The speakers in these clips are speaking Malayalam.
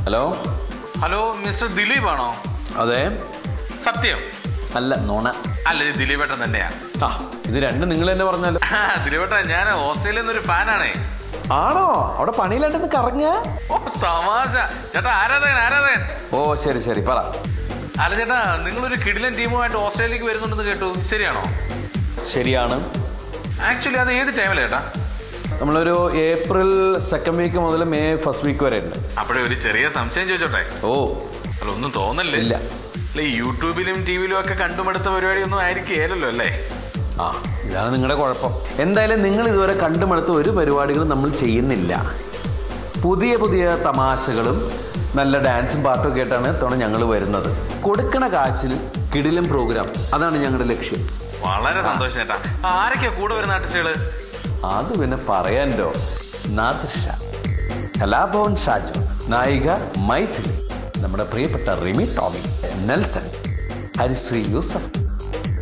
ഹലോ ഹലോ മിസ്റ്റർ ദിലീപ് ആണോ? അതെ. സത്യം അല്ല, നോണ. അല്ല, ഇത് ദിലീപേട്ടൻ തന്നെയാ. ഇത് രണ്ടും നിങ്ങൾ തന്നെ പറഞ്ഞാലോ. ദിലീപേട്ടൻ, ഞാൻ ഓസ്ട്രേലിയയിൽ നിന്നൊരു ഫാനാണേ. ആണോ? അവിടെ പണിയിലാണ്ടെന്ന് കറങ്ങ. ഓ തമാശ ചേട്ടാ, ആരാധകൻ. ഓ ശരി ശരി, പറ. അല്ല ചേട്ടാ, നിങ്ങളൊരു കിടിലൻ ടീമുമായിട്ട് ഓസ്ട്രേലിയക്ക് വരുന്നുണ്ടെന്ന് കേട്ടു, ശരിയാണോ? ശരിയാണ്. ആക്ച്വലി അത് ഏത് ടൈമിലാ ചേട്ടാ? നമ്മളൊരു ഏപ്രിൽ 2nd വീക്ക് മുതൽ മെയ് 1st വീക്ക് വരെ ഉണ്ട്. അപ്പോഴേ ഒരു ചെറിയ സംശയം ചോദിച്ചോട്ടെ? ഓ അല്ല, ഒന്നും തോന്നല്ലേ? ഇല്ല. അല്ല, ഈ യൂട്യൂബിലും ടിവിയിലും ഒക്കെ കണ്ടുമെടുത്ത പരിപാടിയൊന്നും ആയിരിക്കേലല്ലോ അല്ലേ? ഇതാണ് നിങ്ങളുടെ കുഴപ്പം. എന്തായാലും നിങ്ങൾ ഇതുവരെ കണ്ടുമെടുത്ത ഒരു പരിപാടികളും നമ്മൾ ചെയ്യുന്നില്ല. പുതിയ പുതിയ തമാശകളും നല്ല ഡാൻസും പാട്ടും ഒക്കെ ആയിട്ടാണ് ഇത്തവണ ഞങ്ങൾ വരുന്നത്. കൊടുക്കണ കാശിൽ കിടിലൻ പ്രോഗ്രാം, അതാണ് ഞങ്ങളുടെ ലക്ഷ്യം. വളരെ സന്തോഷം ചേട്ടാ. ആരൊക്കെയാ കൂടെ വരുന്ന ആർട്ടിസ്റ്റുകള്? അത് പിന്നെ പറയാനോ. നാദിർഷ, കലാഭവൻ ഷാജു, നായിക മൈഥിലി, നമ്മുടെ പ്രിയപ്പെട്ട റിമി ടോമി, നെൽസൺ, ഹരിശ്രീ യൂസഫ്,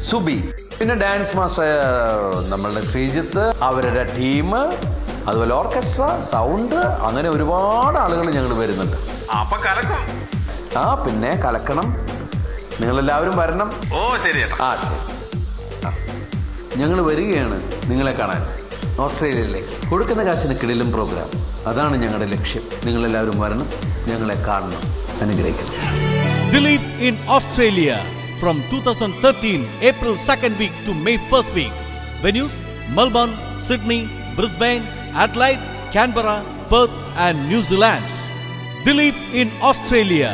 സുബി, പിന്നെ ഡാൻസ് മാസ്റ്റർ നമ്മളുടെ ശ്രീജിത്ത്, അവരുടെ ടീം, അതുപോലെ ഓർക്കസ്ട്ര, സൗണ്ട്, അങ്ങനെ ഒരുപാട് ആളുകൾ ഞങ്ങൾ വരുന്നുണ്ട്. അപ്പൊ കലക്കും. പിന്നെ കലക്കണം. നിങ്ങളെല്ലാവരും വരണം. ഓ ശരി. ശരി. ഞങ്ങൾ വരികയാണ് നിങ്ങളെ കാണാൻ ഓസ്ട്രേലിയയിലേക്ക്. കൊടുക്കുന്ന കാശിന് കിടിലും പ്രോഗ്രാം, അതാണ് ഞങ്ങളുടെ ലക്ഷ്യം. നിങ്ങളെല്ലാവരും വരണം, ഞങ്ങളെ കാണണം, അനുഗ്രഹിക്കണം. Dilip in Australia from 2013 April 2nd week to May 1st week. Venues: Melbourne, Sydney, Brisbane, Adelaide, Canberra, Perth and New Zealand. Dilip in Australia.